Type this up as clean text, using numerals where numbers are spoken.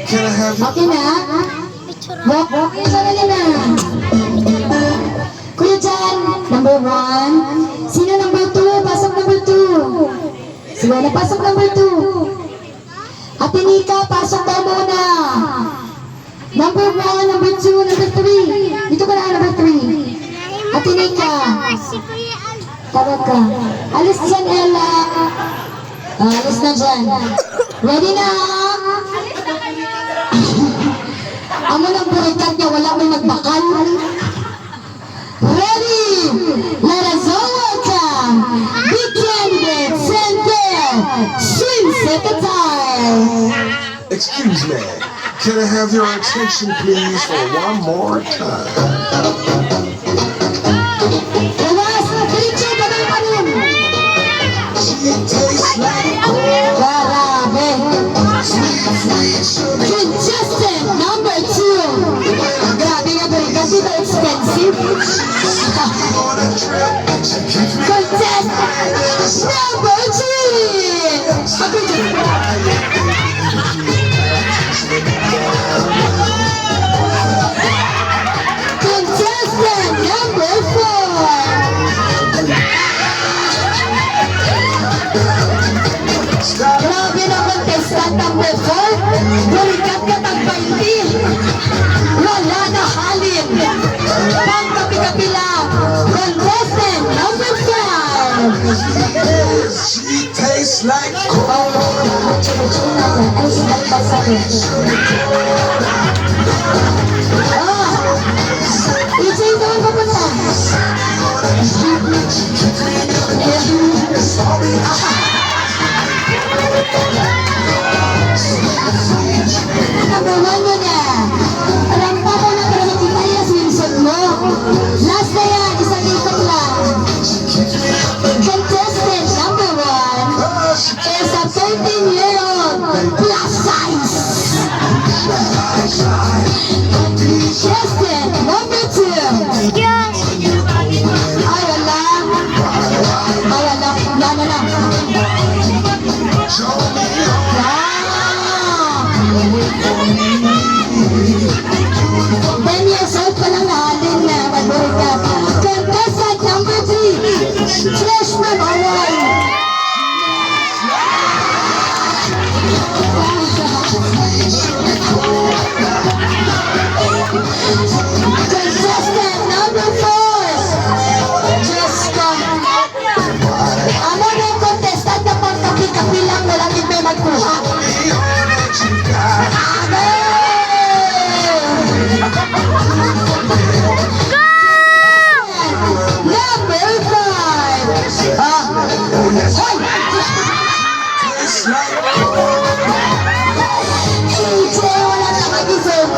Can I have you? Okay na? Walk yung sarili na. Kuya Jan, number 1. Sino number 2? Pasok number 2. Si Wena, pasok number 2. Ate Nika, pasok daw muna. Number 1, number 2, number 3. Dito ka na, number 3. Ate Nika. Tawag ka. Alis dyan, Ella. Alis na dyan. Ready na? Amo ng burikat niya, wala may nagbakal. Ready? Let us all welcome big candidates and their swing set attire. Excuse me. Can I have your attention, please, for one more time? Bukas na picture, gano'n pa rin. She tastes like Grabe. sweet sugar. Contestant number 2. Grabe nga burikat, di ba expensive? On a trip, she keeps me Contestant number 3. Ako dyan. Contestant number 4. Grabe na contestant number 4. Burikat ka tag-20. Wala na halin. Pang-kapi-kapi lang. Contestant number 5. She tastes like Ito naman papunta. Number 1 mo na. Rampa mo na para makita yung swimsuit mo. Last na yan, isang ikot lang. Contestant number 1 is a 13-year-old plus size. Contestant number 2. Ay, wala. Ay, wala. Wala na lang. Wow! 10 years old pa lang natin na magburikat. Contestant number 3. Freshman award. Contestant number 4. Diyos ko. Ano na yung contestant na pagkapi-kapi lang na lang may magkuha? Number 5. Hoy! AJ, wala na mag-isip.